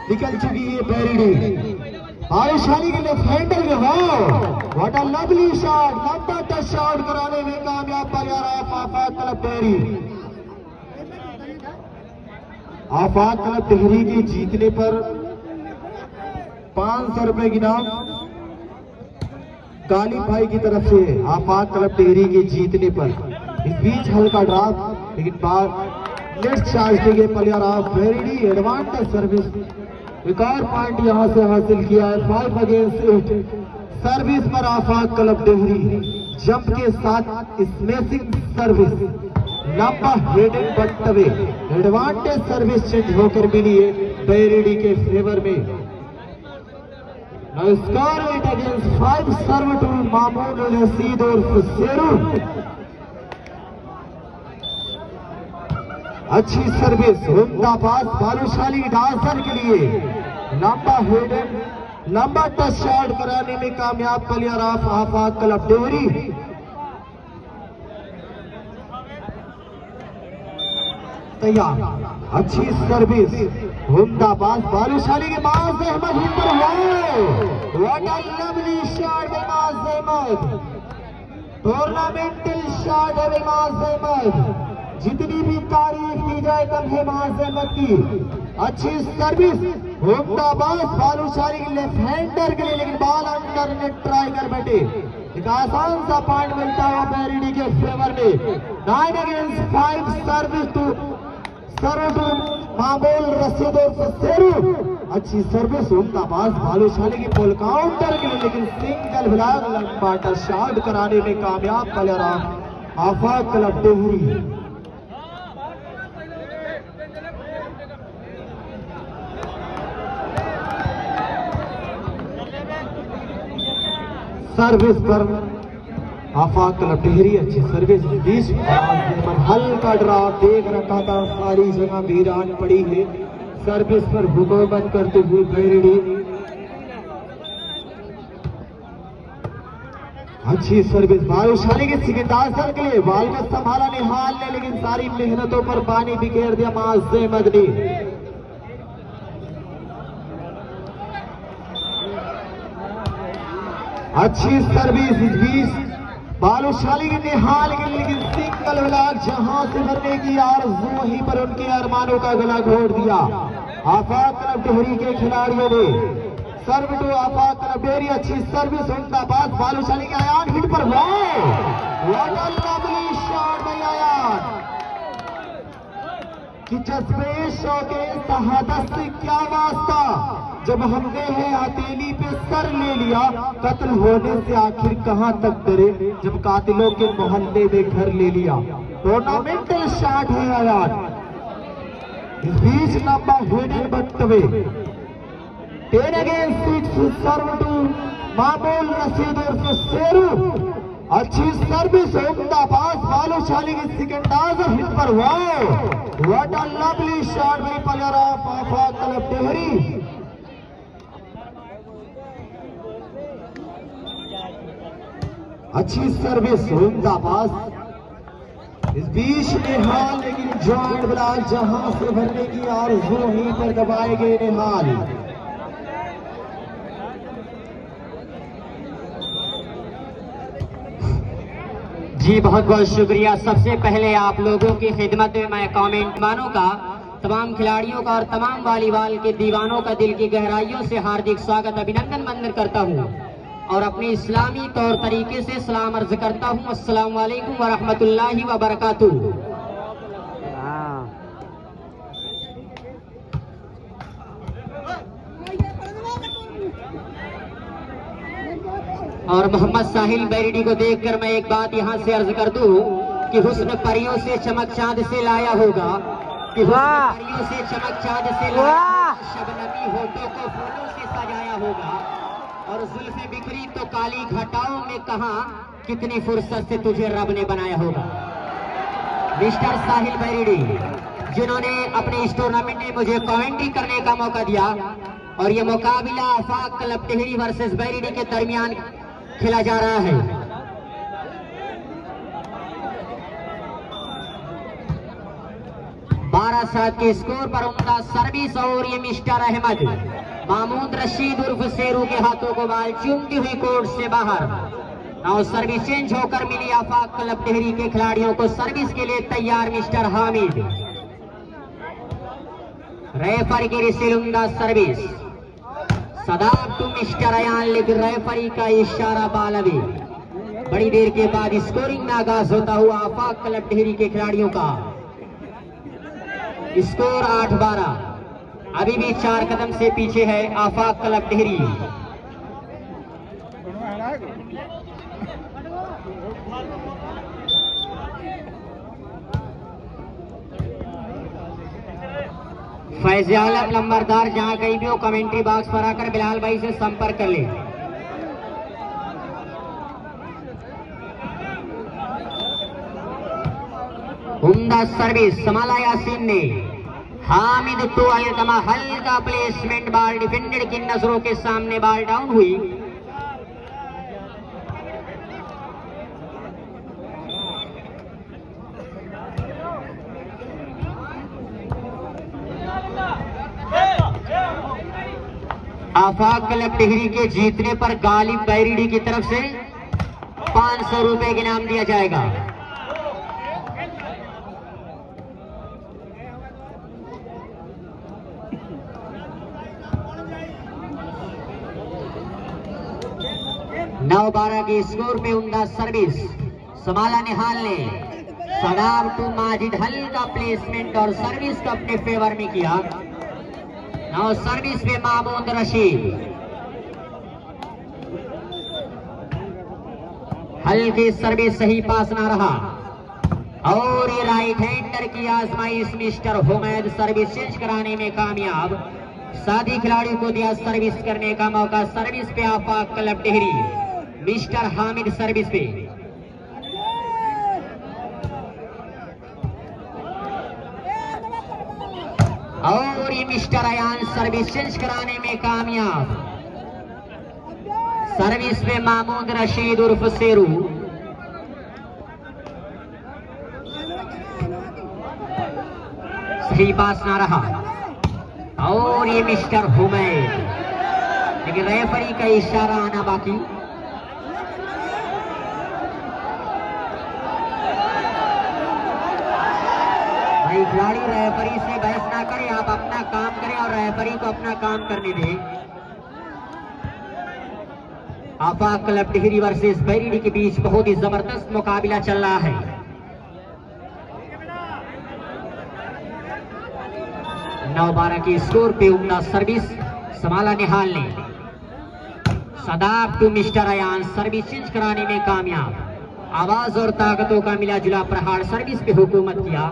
निकल चुकी है बैरिडी। आयुषानी के लेफ्ट हैंडर के wow what a lovely shot, लंबा टच शॉट कराने में कामयाब player of Afaq club Tehri. Afaq club Tehri के जीतने पर 500 रुपए की नाम गालिब भाई की तरफ से आफाक क्लब टिहरी के जीतने पर। इस बीच हल्का ड्रॉप, लेकिन बाद नेक्स्ट चार्ज देंगे प्लेयर ऑफ बैरिडी। एडवांटेज सर्विस एक और पॉइंट यहां से हासिल किया है 5 अगेंस्ट 8 सर्विस पर आफाक क्लब टिहरी। जंप के साथ स्मैशिंग सर्विस, लंबा हेडेड बटवे, एडवांटेज सर्विस चेंज होकर मिली है बैरिडी के फेवर में। Score 8 against 5 serve to Mamoon Rashid और शेरू। अच्छी सर्विस, उम्दा पास भालूशाली डांसर के लिए, लंबा हेडेड, लंबा टच शॉट कराने में कामयाब player of Afaq club Tehri. तैयार, अच्छी सर्विस, उम्दा पास भालूशाली के माज अहमद पर what a lovely shot by Maaz Ahmad. टूर्नामेंटल shot है माज अहमद, जितनी भी तारीफ की जाए कम है माज अहमद की। अच्छी सर्विस, उम्दाबाद भालूशाली के लेफ्ट हैंडर के लिए, लेकिन बॉल अंडर नेट ट्राई कर बैठे। एक आसान सा पॉइंट मिलता है बैरिडी के फेवर में। 9 अगेंस्ट 5 सर्विस टू मामूल रशीद और शेरू। अच्छी सर्विस, उम्दाबाद भालूशाली की पुल काउंटर के लिए, लेकिन सिंगल ब्लॉक लंबा टच शॉट कराने में कामयाब player of Afaq club Tehri. Service पर आफाक क्लब टिहरी, अच्छी सर्विस। बीच हल्का ड्रॉप देख रखा था, सारी जगह वीरान पड़ी है। सर्विस पर हुकूमत करते हुए बैरिडी। अच्छी सर्विस भालूशाली के सिकंदर के लिए, बॉल को संभाला निहाल ने, लेकिन सारी मेहनतों पर पानी बिखेर दिया माज अहमद ने। अच्छी सर्विस, इस बीच भालूशाली के निहाल के लिए, लेकिन सिंगल ब्लॉक जहां से भरने की आरज़ू वहीं पर उनके अरमानों का गला घोट दिया आफाक क्लब टिहरी के खिलाड़ियों ने। Serve to Afaq club Tehri, अच्छी सर्विस, उनका पास भालूशाली के आयान हिट पर what a lovely shot by Ayaan. कि जज्बे शौके शहादत से क्या वास्ता, जब हमने है हथेली पे सर ले लिया, कत्ल होने से आखिर कहां तक डरे, जब कातिलों के मोहल्ले में घर ले लिया। टूर्नामेंटल शॉट है आयान। इस बीच लंबा हेडेड बटवे, 10 अगेंस्ट 6 सर्व टू मामूल रशीद और शेरू। अच्छी सर्विस, उम्दा पास भालूशाली की सिकंदर हिट पर what a lovely shot by player of Afaq club Tehri. अच्छी सर्विस, उम्दा पास, इस बीच निहाल, लेकिन जॉइंट ब्लॉक जहां से भरने की आरज़ू वहीं पर दबाए गए निहाल। जी बहुत बहुत शुक्रिया। सबसे पहले आप लोगों की खिदमत में मैं कमेंट मानों का, तमाम खिलाड़ियों का और तमाम वॉलीबॉल के दीवानों का दिल की गहराइयों से हार्दिक स्वागत अभिनंदन वंदन करता हूं और अपने इस्लामी तौर तरीके से सलाम अर्ज करता हूं। अस्सलाम वालेकुम व रहमतुल्लाहि व बरकातुहू। और मोहम्मद साहिल बैरिडी को देखकर मैं एक बात यहां से अर्ज कर दूं कि हुस्न परियों से चमक चांद से लाया होगा, कि हुस्न परियों से चमक चांद से लाया, शबनमी होठों को फूलों से सजाया होगा, और जुल्फे बिखरी तो काली घटाओं में कहा कितनी फुर्सत से तुझे रब ने बनाया होगा। मिस्टर साहिल बैरिडी, जिन्होंने अपने इस टूर्नामेंट में मुझे कमेंट्री करने का मौका दिया, और ये मुकाबला आफाक क्लब टिहरी वर्सेस बैरिडी के दरमियान खेला जा रहा है। बारह 7 के स्कोर पर उमदा सर्विस और ये मिस्टर अहमद मामूद रशीद उर्फ शेरू के हाथों को बाल चूमती हुई कोर्ट से बाहर। नाउ सर्विस चेंज होकर मिली आफाक क्लब टिहरी के खिलाड़ियों को सर्विस के लिए तैयार मिस्टर हामिद। रेफरी की रिसील उमदा service Sadab to mister Ayan, लेकिन रेफरी का इशारा बालवी। बड़ी देर के बाद स्कोरिंग में आगाज होता हुआ आफाक क्लब टिहरी के खिलाड़ियों का स्कोर 8-12। अभी भी 4 कदम से पीछे है आफाक क्लब टिहरी। फैज आलम लंबरदार जहां कहीं भी हो कमेंट्री बॉक्स पर आकर बिलाल भाई से संपर्क कर ले। उम्दा सर्विस संभाला यासीन ने। हामिद तो अलकमा हल्का प्लेसमेंट, बॉल डिफेंडर की नजरों के सामने बॉल डाउन हुई। आफाक क्लब टिहरी के जीतने पर गालिब बैरिडी की तरफ से 500 रुपए के इनाम दिया जाएगा। नौ 12 के स्कोर पे उमदा सर्विस संभाला निहाल ने। सदाब टू माजिद हल्का प्लेसमेंट और सर्विस को अपने फेवर में किया। नौ सर्विस पे मामूद रशीद हल्की सर्विस, सही पास ना रहा और ये राइट हैंडर की आजमाइश मिस्टर हुमैद सर्विस चेंज कराने में कामयाब। साथी खिलाड़ियों को दिया सर्विस करने का मौका। सर्विस पे Afaq club Tehri mister Hamid service पे। और ये मिस्टर अयान सर्विस चेंज कराने में कामयाब। सर्विस पे मामूद रशीद उर्फ शेरू। सही पास ना रहा और ये मिस्टर हुमैद, लेकिन रेफरी का इशारा आना बाकी। भाई खिलाड़ी रेफरी से बहस ना करें, आप अपना काम करें और रेफरी को अपना काम करने दें। आफाक क्लब टिहरी वर्सेस बैरिडी के बीच बहुत ही जबरदस्त मुकाबला चल रहा है। नौ 12 के स्कोर पे उमदा सर्विस संभाला निहाल ने। Sadab to mister Ayan service change कराने में कामयाब। आवाज और ताकतों का मिला जुला प्रहार सर्विस पे हुकूमत किया।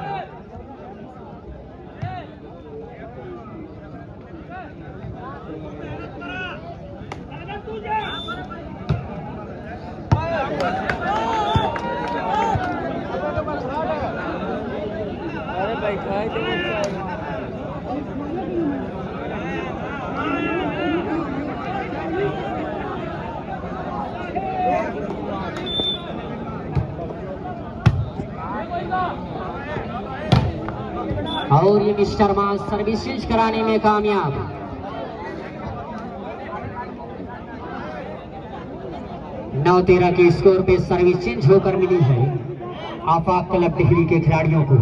और ये मिस्टर मास सर्विस चेंज कराने में कामयाब। नौ 13 के स्कोर पे सर्विस चेंज होकर मिली है आफाक क्लब टिहरी के खिलाड़ियों को।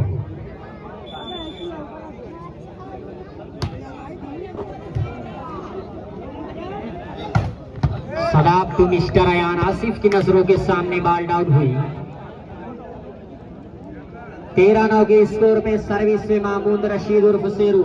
सदाब टू मिस्टर अयान आसिफ की नजरों के सामने बॉल डाउन हुई। 13-9 के स्कोर पे सर्विस से मामूद रशीद उर्फ शेरू।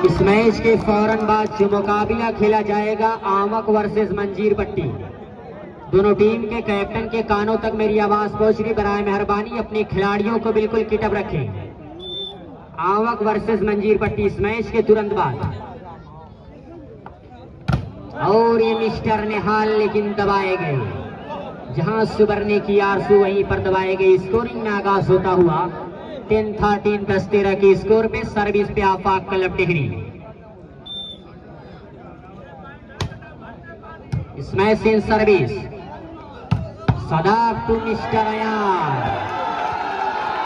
इस मैच के फौरन बाद जो मुकाबला खेला जाएगा आमक वर्सेस मंजीर पट्टी। दोनों टीम के कैप्टन के कानों तक मेरी आवाज पहुंच रही, बराए मेहरबानी अपने खिलाड़ियों को बिल्कुल किटअप रखें। आमक वर्सेस मंजीर पट्टी इस मैच के तुरंत बाद। और ये मिस्टर निहाल लेकिन दबाए गए। जहां सुबरने की आरसू वहीं पर दबाए गए। स्कोरिंग में आगाज होता हुआ 10-13 10-13 के स्कोर पे सर्विस पे आफाक क्लब टिहरी। इस smash in service Sadab to mister Ayan.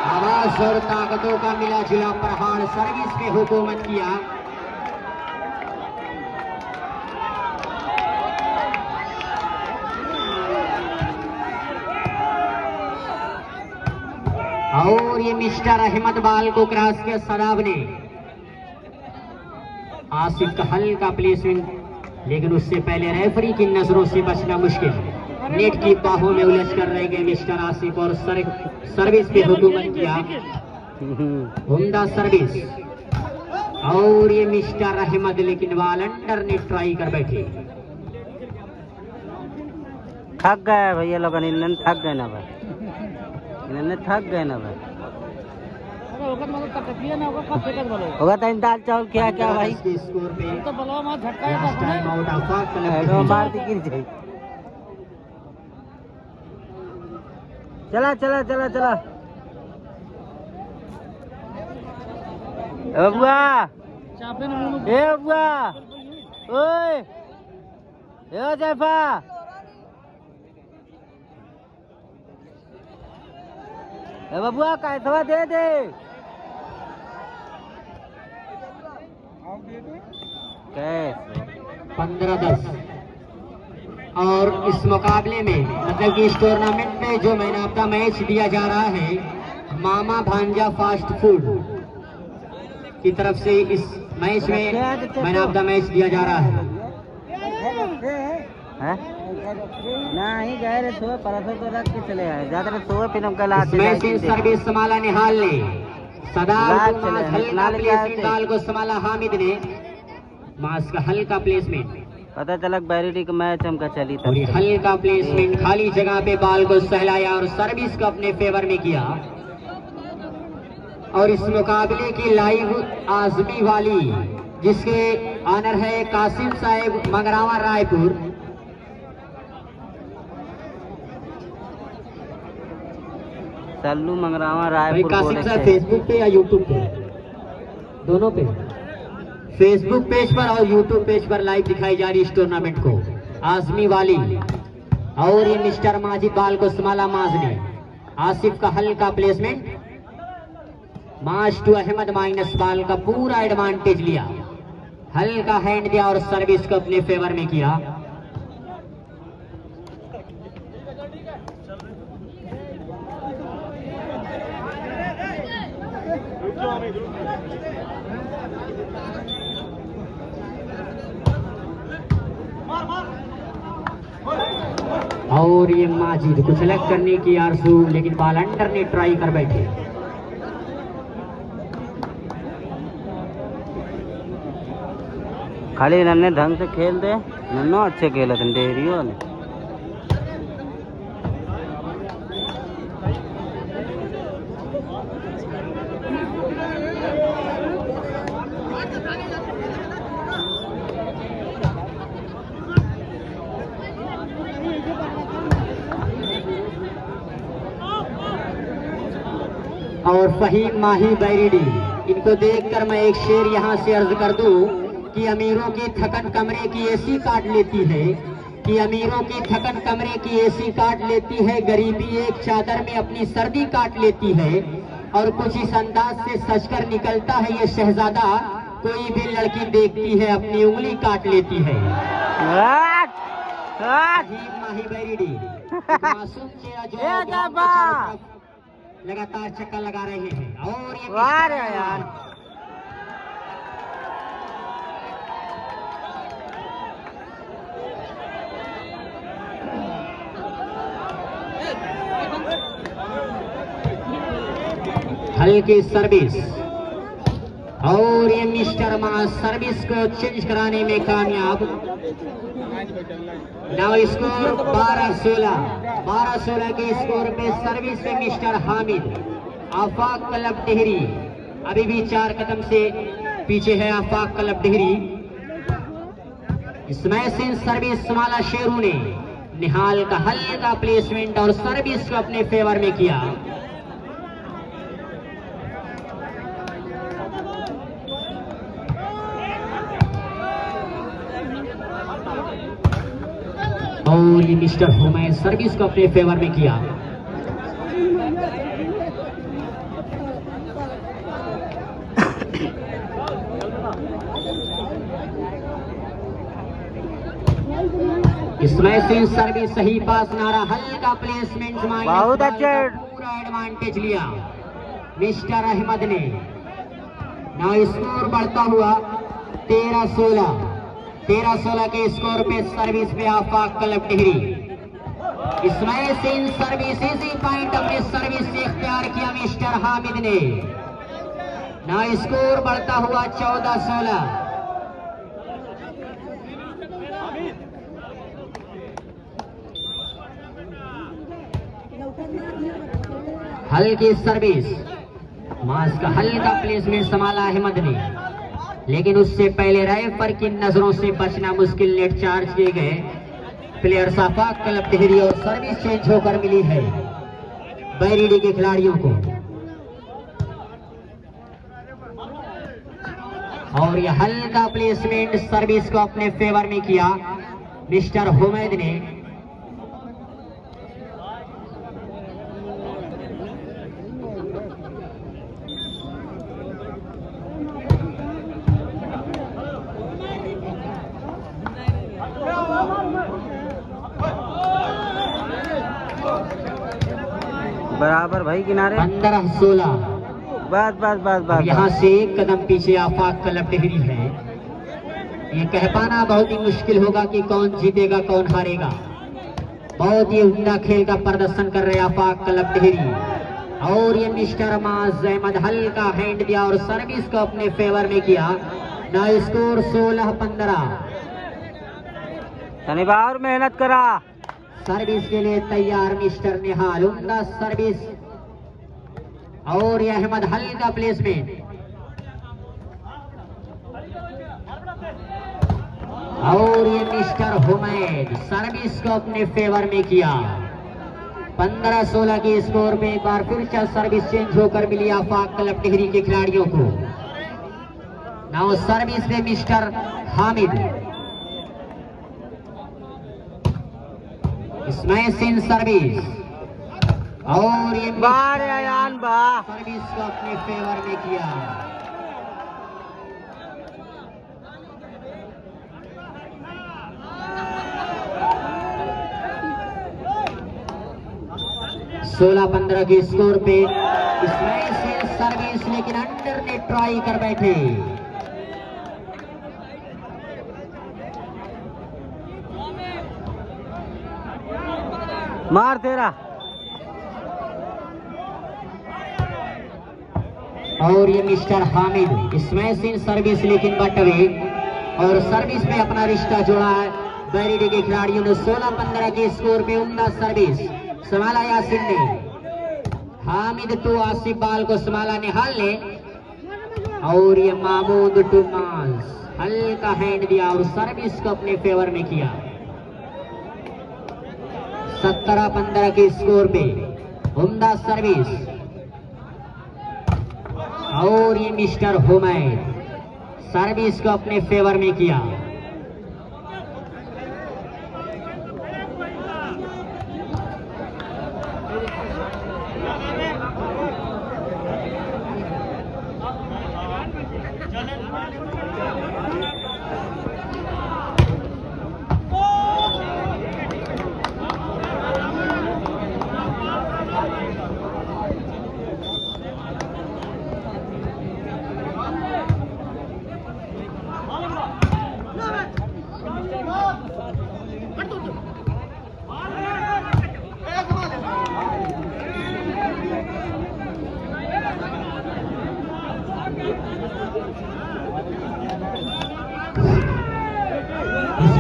आवाज और ताकतों का मिला जुला प्रहार सर्विस पे हुकूमत किया। और ये मिस्टर अहमद बाल को क्रॉस किया सदाब ने। आसिफ का हल्का प्लेसमेंट, लेकिन उससे पहले रेफरी की नजरों से बचना मुश्किल। नेट की बाहों में उलझ कर रह गए मिस्टर आसिफ और सर्विस पे हुकूमत किया। उम्दा सर्विस और ये मिस्टर अहमद, लेकिन वालंडर ने ट्राई कर बैठे। थक गए भैया लोग, थक गए ना भाई, इन्होंने थक गए ना भाई। होगा तो दाल चावल क्या क्या भाई स्कोर पे टाइम आउट मार दी गिर जाए। चला चला चला चला बुआ, ए बुआ, ओए ए जैफा, बबुआ कैसवा दे दे। 15-10। और इस मुकाबले में मतलब कि इस टूर्नामेंट में जो मैन ऑफ द मैच दिया जा रहा है मामा भांजा फास्ट फूड की तरफ से इस मैच में मैन ऑफ द मैच दिया जा रहा है। नहीं गए रे, तो परसों तो रख के चले आए, ज्यादा तो फिल्म का लास्ट मैच इन सर्विस समाला निहाल ने, सदाब बाल को समाला हामिद ने, मास का हल्का प्लेसमेंट। पता चला बैरिटी का मैच हमका चली था। और ये हल्का प्लेसमेंट खाली जगह पे बाल को सहलाया और सर्विस को अपने फेवर में किया। और इस मुकाबले की लाइव आजमी वाली जिसके ऑनर है कासिम साहेब मंगरावा रायपुर। सल्लू मंगरावा रायपुर। कासिम साहब फेसबुक पे या यूट्यूब पे, दोनों पे, फेसबुक पेज पर और यूट्यूब पेज पर लाइव दिखाई जा रही इस टूर्नामेंट को आजमी वाली। और ये मिस्टर माजिद बाल को समाला माज ने, आसिफ का हल्का प्लेसमेंट, माज टू अहमद माइनस बाल का पूरा एडवांटेज लिया, हल्का हैंड दिया और सर्विस को अपने फेवर में किया। और ये माजिद को सेलेक्ट करने की आरजू, लेकिन बाल अंडर ने ट्राई कर बैठे। खाली नन्ने ढंग से खेल दे, नन्नो अच्छे खेल डेरियो ने। और फहीम माही बैरिडी, इनको देखकर मैं एक शेर यहाँ से अर्ज कर दूं कि अमीरों की थकन कमरे की एसी काट लेती है, कि अमीरों की थकन कमरे की एसी काट लेती है, गरीबी एक चादर में अपनी सर्दी काट लेती है। और कुछ इस अंदाज से सजकर निकलता है ये शहजादा, कोई भी लड़की देखती है अपनी उंगली काट लेती है। फहीम माही बैरिडी मासूम चेहरा जो लगातार चक्कर लगा रहे हैं। और ये यार हल्की सर्विस और ये मिस्टर मास सर्विस को चेंज कराने में कामयाब। नाउ स्कोर 12-16 के स्कोर पे सर्विस पे मिस्टर हामिद। आफाक क्लब टिहरी अभी भी 4 कदम से पीछे है। Afaq club Tehri smash in service समाला शेरू ने निहाल का हल्का प्लेसमेंट और सर्विस को अपने फेवर में किया। और ये मिस्टर हुमैद सर्विस को अपने फेवर में किया। इसमें से सर्विस सही पास नारा, हल्का प्लेसमेंट, बहुत अच्छे, पूरा एडवांटेज लिया मिस्टर अहमद ने। ना स्कोर बढ़ता हुआ 13-16 के स्कोर पे सर्विस पे आफाक क्लब टिहरी। इसमें से सर्विस इसी पॉइंट अपने सर्विस से इख्तियार किया मिस्टर हामिद ने। ना स्कोर बढ़ता हुआ 14-16। हल्की सर्विस, मास का हल्का प्लेसमेंट संभाला अहमद ने, लेकिन उससे पहले रेफर की नजरों से बचना मुश्किल। नेट चार्ज किए गए प्लेयर आफाक क्लब टिहरी और सर्विस चेंज होकर मिली है बैरीडी के खिलाड़ियों को। और यह हल्का प्लेसमेंट सर्विस को अपने फेवर में किया मिस्टर हुमैद ने। बराबर भाई किनारे। 15-16। बस यहाँ से एक कदम पीछे आफाक क्लब टिहरी है। ये कह पाना बहुत ही मुश्किल होगा कि कौन जीतेगा कौन हारेगा। बहुत ही उम्दा खेल का प्रदर्शन कर रहे आफाक क्लब टिहरी। और ये मिस्टर माज अहमद हल्का हैंड दिया और सर्विस को अपने फेवर में किया। ना स्कोर 16-15। शनिवार मेहनत करा। सर्विस के लिए तैयार मिस्टर निहाल, उम्दा सर्विस। और ये अहमद हल्का प्लेसमेंट। और ये मिस्टर हुमैद सर्विस को अपने फेवर में किया। 15-16 के स्कोर में एक बार फिर से सर्विस चेंज होकर मिली आफाक क्लब टिहरी के खिलाड़ियों को। नाउ सर्विस में मिस्टर हामिद। स्मैशिंग सर्विस और ये बार आयान बा सर्विस को अपने फेवर में किया। सोलह 15 के स्कोर पे स्मैशिंग सर्विस, लेकिन अंडर ने ट्राई कर बैठे। मार तेरा। और ये मिस्टर हामिद स्मैशिंग सर्विस, लेकिन बटवे और सर्विस में अपना रिश्ता जोड़ा है बैरीडी के खिलाड़ियों ने। 16-15 के स्कोर पे उम्दा सर्विस संभाला यासिन ने। हामिद टू आसिफ बाल को संभाला निहाल ने। और ये महमूद टू मांस हल्का हैंड दिया और सर्विस को अपने फेवर में किया। 17-15 के स्कोर पे उम्दा सर्विस। और ये मिस्टर हुमैद सर्विस को अपने फेवर में किया।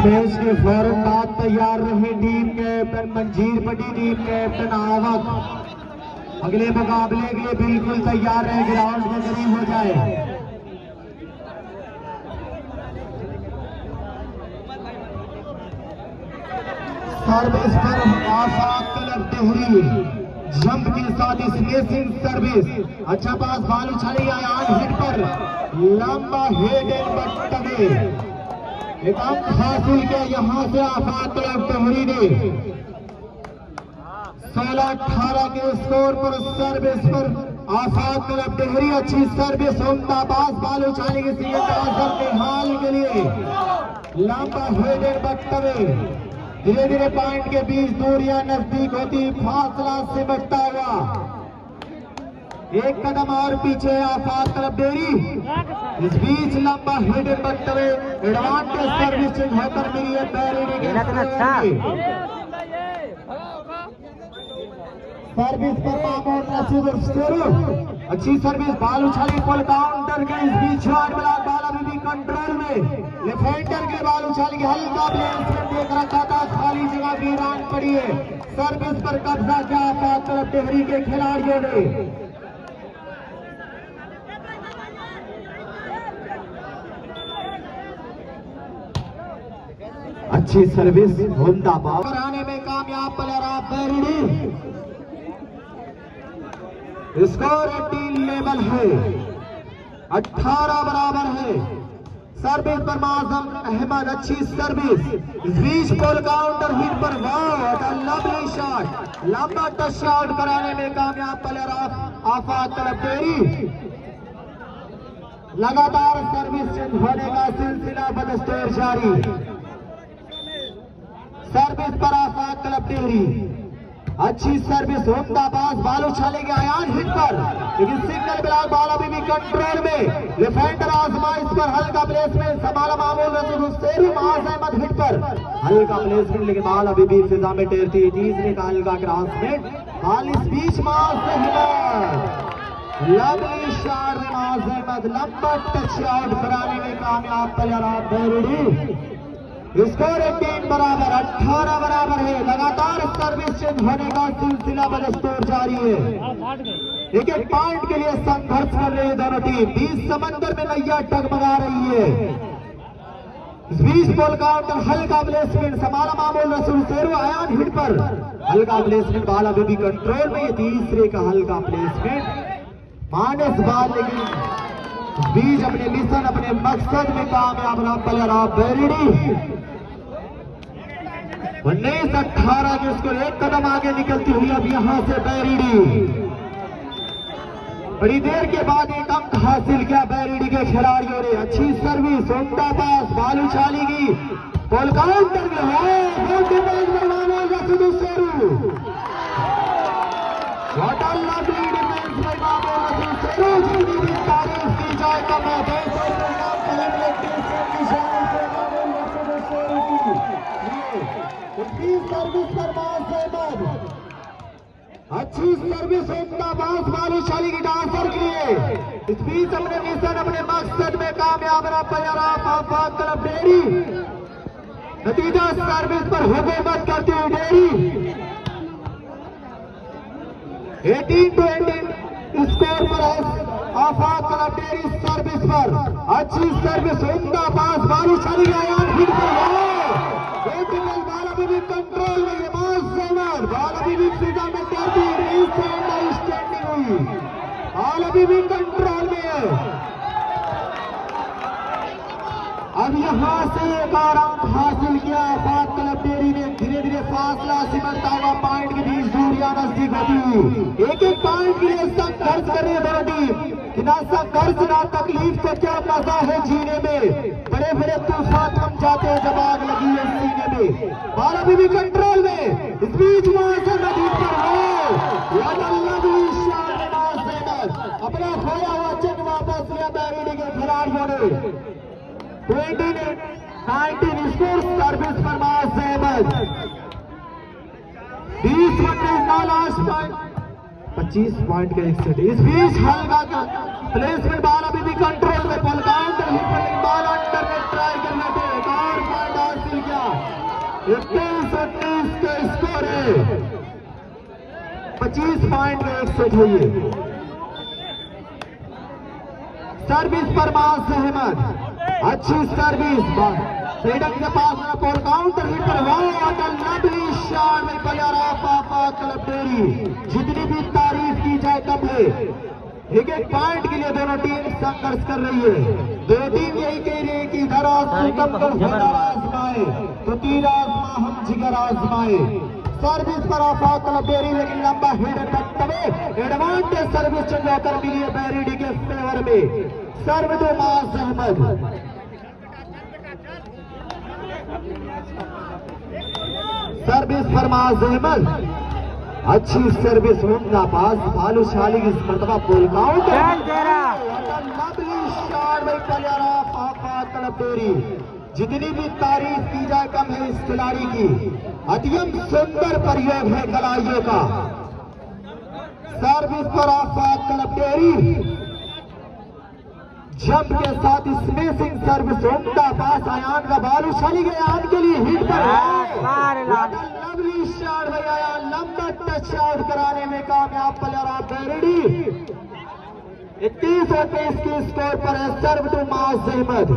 मैच के फौरन बाद तैयार रहे टीम कैप्टन मंजीर पटी, टीम कैप्टन आवक। अगले मुकाबले के लिए बिल्कुल तैयार रहे, ग्राउंड के करीब हो जाए। सर्विस पर आफाक क्लब टिहरी जंप के साथ स्मैशिंग सर्विस। अच्छा पास, बाल उछाली आयान हिट पर लंबा हेड एंड बटवे। एक अंक हासिल किया यहाँ से आफाक क्लब डेहरी ने 16-18 के स्कोर पर सर्विस पर आफाक क्लब डेहरी अच्छी सर्विस उम्दाबाद बाल उछाली की सीएम आजम के हाल के लिए लंबा हेडेड बकते धीरे धीरे पॉइंट के बीच दूरियां नजदीक होती फासला सिमटता हुआ एक कदम और पीछे आफाक क्लब डेहरी इस बीच लंबा हेडेड बकते हुए एडवांटेज सर्विस होकर मिली है बैरिडी के सर्विस पर मामूद रशीद शेरू अच्छी सर्विस बाल उछाली फुल काउंटर के इस बीच शॉट मिला बाल अभी भी कंट्रोल में डिफेंडर के बाल उछाली के हल्का प्लेसमेंट देख रखा था खाली जगह वीरान पड़ी है सर्विस पर कब्जा किया आफाक क्लब डेहरी के खिलाड़ियों ने अच्छी सर्विस उम्दाबाद कराने में कामयाब प्लेयर ऑफ बैरिडी स्कोर 18 लेवल है 18 बराबर है सर्विस पर माजम अहमद अच्छी सर्विस इस बीच बॉल काउंटर हिट पर लवली शॉट लंबा टच शॉट कराने में कामयाब player of Afaq club Dehri लगातार सर्विस चेंज होने का सिलसिला बदस्तूर जारी सर्विस पर आफाक क्लब डेहरी अच्छी सर्विस उम्दाबाद बाल उछालेंगे आयान हिट पर लेकिन सिंगल बिलाल बाल अभी भी कंट्रोल में डिफेंडर आजमाइश पर हल्का प्लेसमेंट संभाला मामूल रसूल शेरू माज अहमद हिट पर हल्का प्लेसमेंट लेकिन बाल अभी भी फिजा में टेरती तीसरे का हल्का क्रॉसमेंट बाल इस बीच माज अहमद लवली शॉट माज अहमद लंबा टच आउट कराने में कामयाब प्लेयर ऑफ बैरिडी स्कोर 18 बराबर 18 बराबर है लगातार सर्विस चेंज होने का सिलसिला बदस्तूर जारी है एक एक पॉइंट के लिए संघर्ष कर रही है दोनों टीम बीच समंदर में नैया टगमगा रही है इस बीच बॉल काउंटर हल्का प्लेसमेंट संभाला मामूल रसूल शेरू आयान हिट पर हल्का प्लेसमेंट बाल अभी भी कंट्रोल में ये तीसरे का हल्का प्लेसमेंट माइनस बाल लेकिन बीच अपने मिशन अपने मकसद में कामयाब रहा प्लेयर ऑफ बैरिडी 19-18 के स्कोर एक कदम आगे निकलती हुई अब यहां से बैरिडी बड़ी देर के बाद एक अंक हासिल किया बैरिडी के खिलाड़ियों ने अच्छी सर्विस उम्दाबाद बाल उछाली की बॉल काउंटर तारीफ की जाए कम सर्विस पर माज अहमद अच्छी सर्विस उम्दाबाद बाल उछाली की डांसर के लिए इस बीच अपने मिशन अपने मकसद में कामयाब रहा player of Afaq club Dehri नतीजा सर्विस पर हुकूमत करती हुई डेहरी 18-18 स्कोर पर है आफाक क्लब डेहरी सर्विस पर अच्छी सर्विस उम्दाबाद बाल उछाली की आयान हिट पर बाल अभी भी कंट्रोल में बाल अभी भी फिजा में स्टैंडिंग हुई बाल अभी भी कंट्रोल में है अब यहां से एक और अंक हासिल किया आफाक क्लब डेहरी ने धीरे धीरे फासला सिमटता हुआ पॉइंट के बीच दूरियां नजदीक होती एक एक पॉइंट के लिए संघर्ष कर रही है दोनों टीम कि ना संघर्ष ना तकलीफ तो क्या मजा है जीने में बड़े बड़े तूफान थम जाते हैं जब आग लगी है सीने में बाल अभी भी कंट्रोल में इस बीच अपना खोया हुआ चेक वापस लिया बैरिडी के खिलाड़ियों ने 20-19 स्कोर सर्विस पर माज अहमद 20 लास्ट पॉइंट 25 पॉइंट के 61 इस बीच हल्का का प्लेसमेंट बाल अभी भी कंट्रोल में बॉल काउंटर हिट पर बाल अंडर में ट्राई करने पे एक और पॉइंट हासिल किया 21-19 के स्कोर है 25 पॉइंट में 61 हुई है सर्विस पर माज अहमद अच्छी सर्विस फ्रीडम के पास में बॉल काउंटर हिट पर लवली शॉट में player of Afaq club Dehri जितनी भी तारीफ की जाए कम है एक एक पॉइंट के लिए दोनों टीम संघर्ष कर रही है। दो टीम यही कह रही है कि इधर आजमाए तो तीर आजमा हम जिगर आजमाए। सर्विस पर आफाक क्लब डेयरी, लेकिन लंबा हिट एडवांटेज सर्विस चेंज होकर मिली है बैरिडी के फेवर में। सर्व दो माज अहमद, सर्विस पर माज अहमद, अच्छी सर्विस उमदा पास भालूशाली की मरतबा पुल काउंट क्लब डेयरी। जितनी भी तारीफ की जाए कम है इस खिलाड़ी की, अत्यंत सुंदर प्रयोग है खिलाड़ियों का। सर्विस पर आफाक क्लब डेयरी, जंप के साथ स्मेशिंग सर्विस उमदा पास आयान का भालूशाली के आयान के लिए हिट पर लवली शॉट भाई आयान, लंबा टच आउट कराने में कामयाब प्लेयर बैरिडी। 31-23 के स्कोर पर है सर्व टू माज अहमद।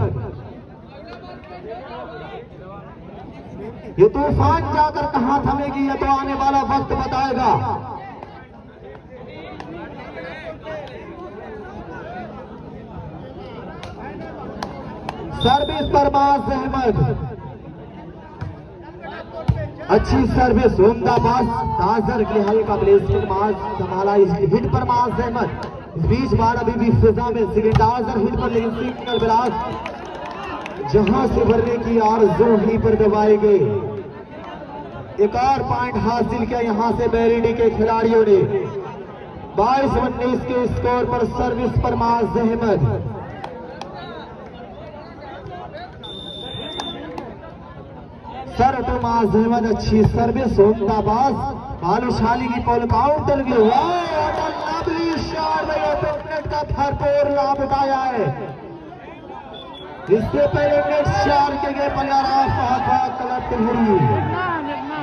ये तूफान जाकर कहां थमेगी ये तो आने वाला वक्त बताएगा। सर्विस पर माज अहमद, अच्छी सर्विस उमदा पास नाजर के हल्का ब्लेस्टिंग माज संभाला इस हिट पर माज अहमद। इस बीच बार अभी भी फिजा में सिगेंडाजर हिट पर, लेकिन सिंगल ब्लास्ट जहां से भरने की आरज़ू ही पर दबाए गए। एक और पॉइंट हासिल किया यहां से बैरिडी के खिलाड़ियों ने। 22-19 के स्कोर पर सर्विस पर माज अहमद। सर तो माज अहमद, अच्छी सर्विस उमदा पास भालूशाली की पोल काउंटर की लवली शॉट का भरपूर लाभ उठाया है। इससे पहले नेट शॉट के गए प्लेयर आफाक क्लब डेयरी।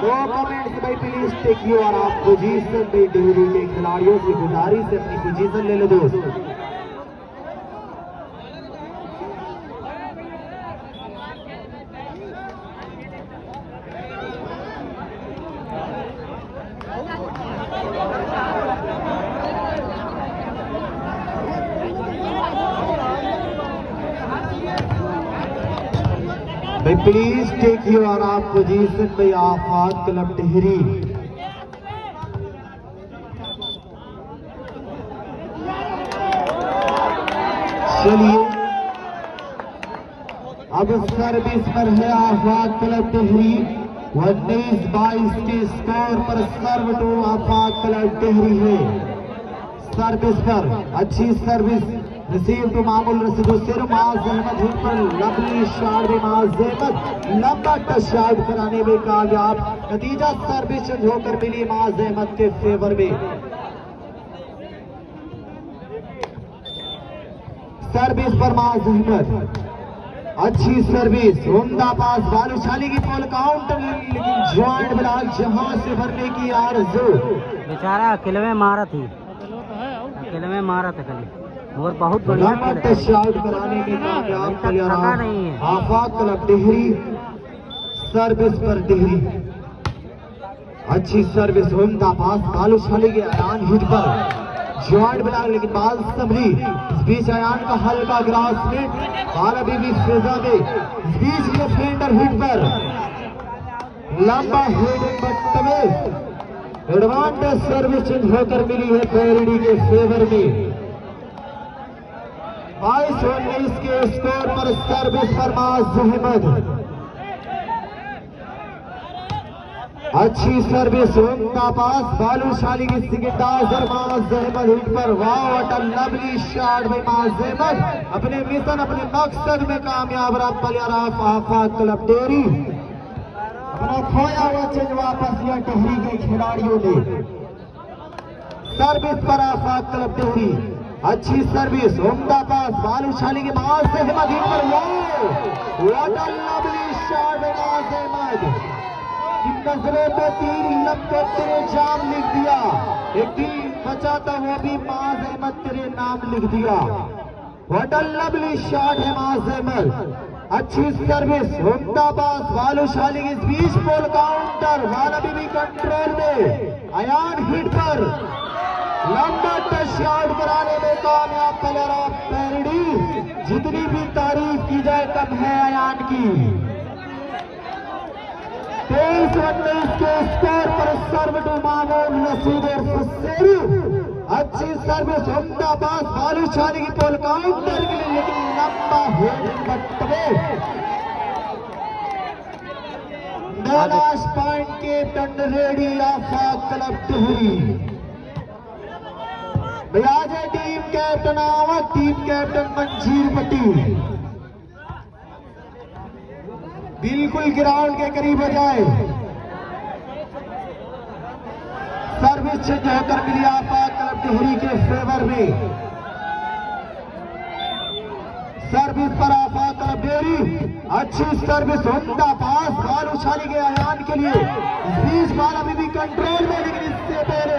दो कमेंट्स भाई प्लीज टेक यू और आप पोजीशन में डेयरी के खिलाड़ियों से गुजारिश से अपनी पोजीशन ले लो दोस्त। भाई प्लीज टेक यू और आप पोजीशन में आफाक क्लब डेयरी। चलिए अब सर्विस पर है आफाक क्लब डेयरी। 19-22 के स्कोर पर सर्व टू आफाक क्लब डेयरी है। सर्विस पर अच्छी सर्विस रिसीव टू मामूल रसीदो सिर माज अहमद हिट पर लवली शॉट भी माज अहमद, लंबा टच आउट कराने में कामयाब। नतीजा सर्विस चेंज होकर मिली माज अहमद के फेवर में। सर्विस पर माज अहमद, अच्छी सर्विस उमदा पास भालूशाली की पोल काउंटर, लेकिन ज्वाइंट ब्लॉक जहां से भरने की आरज़ू। बेचारा अकेले में मारा थी, अकेले में मारा था खाली और बहुत बढ़िया टच आउट कराने में कामयाब प्लेयर आफाक क्लब डेयरी। सर्विस पर डेयरी, अच्छी सर्विस उमदा पास भालूशाली के आयान हिट पर ज्वाइंट ब्लॉक, लेकिन बाल संभली। इस बीच आयान का हल्का ग्रास हिट, बाल अभी भी फिजा में। इस बीच ये फेंडर हिट पर लंबा हिट में एडवांटेज सर्विस चेंज होकर मिली है बैरिडी के फेवर में। 22-19 के स्कोर पर सर्विस पर माज अहमद, अच्छी सर्विस उमदा पास भालूशाली की सिगेंडाजर माज अहमद हिट पर। वाह what a lovely shot by Maaz Ahmad. अपने मिशन अपने मकसद में कामयाब रहा player of Afaq club Dehri. अपना खोया हुआ चेंज वापस लिया डेयरी के खिलाड़ियों ने। सर्विस पर आफाक क्लब डेयरी, अच्छी सर्विस उमदा पास भालूशाली की माज अहमद हिट पर। वाह what a lovely shot by Maaz Ahmad. नजरों पे तीर लंबे तेरे जाम लिख दिया, एक दिल बचाता वो भी माज अहमद तेरे नाम लिख दिया। व्हाट अ लवली शॉट है माज अहमद, अच्छी सर्विस उमदा पास भालूशाली के बीच पोल काउंटर, बाल अभी भी कंट्रोल में। आयान हिट पर लंबा टच आउट कराने में कामयाब प्लेयर ऑफ पैरडी। जितनी भी तारीफ की जाए कम है अयान की। 23-19 के स्कोर पर सर्व टू मामून नसीब फुस्सेरी। अच्छी सर्विस, उम्दा पास, बालूशाली की पोल काउंटर के लिए, लेकिन लंबा हेड बटवे। Last point captain ready Afaq club Tehri. आज है टीम कैप्टन आवत, टीम कैप्टन मंजीर पट्टी। बिल्कुल ग्राउंड के करीब हो जाए। सर्विस चेंज होकर मिली आफा क्लब टिहरी के फेवर में। सर्विस पर आफा क्लब टिहरी। अच्छी सर्विस, उम्दा पास, बॉल उछाली गया अयान के लिए। इस बीच बॉल अभी भी कंट्रोल में, लेकिन इससे पहले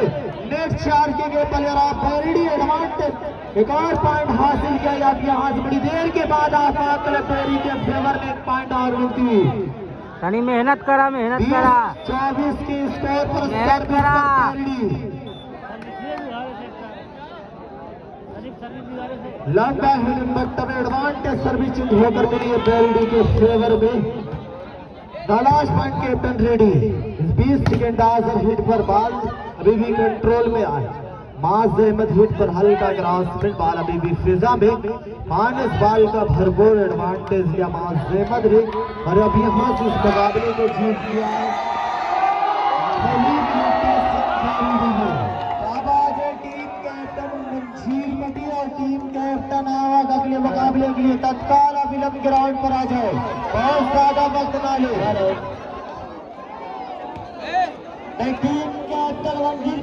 नेट चार्ज के गए प्लेयर ऑफ पैरडी। एडवांटेज, एक और पॉइंट हासिल किया जाती है। आज बड़ी देर के बाद आफा क्लब टिहरी के फेवर में एक पॉइंट और मिलती है। तनी मेहनत करा, मेहनत करा। 24 के स्कोर पर मेहनत करा। लंबा हिडिंग बट्टा में एडवांटेज सर्विस चेंज होकर मिली है पैरडी के फेवर में। Last point captain ready. 20 second आजर हिट पर बॉल अभी भी कंट्रोल में आए। माज अहमद हिट पर हल्का ग्राउंड स्पिन, बॉल अभी भी फिजा में। मानस बॉल का भरपूर एडवांटेज लिया माज अहमद ने और अब यहाँ से इस मुकाबले को जीत लिया है। टीम कैप्टन मंजीर पट्टी और टीम कैप्टन आवाज अगले मुकाबले के लिए तत्काल अविलंब ग्राउंड पर आ जाए। बहुत ज्यादा वक्त ना ले। टीम कैप्टन मंजीर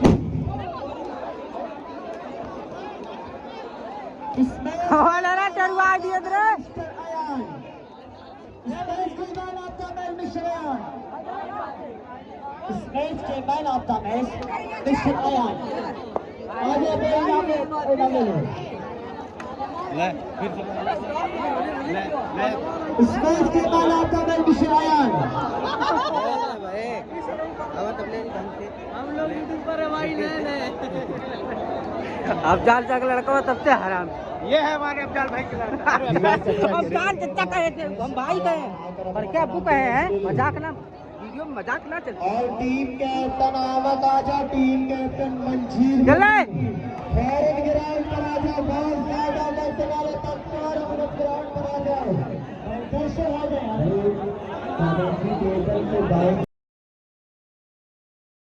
डरवा दिए मैच के man of the match mister Ayaan. आगे इस मैच के man of the match mister Ayaan. हम लोग यूट्यूब पर भाई अफजाल का लड़का तब से हराम। ये है हमारे अफजाल भाई के लड़का। अफजाल चचा कहे थे, हम भाई कहे पर क्या अबू कहे हैं। मजाक ना, वीडियो में मजाक ना चलता। और टीम कैप्टन आवत आजा, टीम कैप्टन मंजीर चले फौरन ग्राउंड पर आ जाओ। बहुत ज्यादा वक्त वाले तत्काल ग्राउंड पर आ जाओ।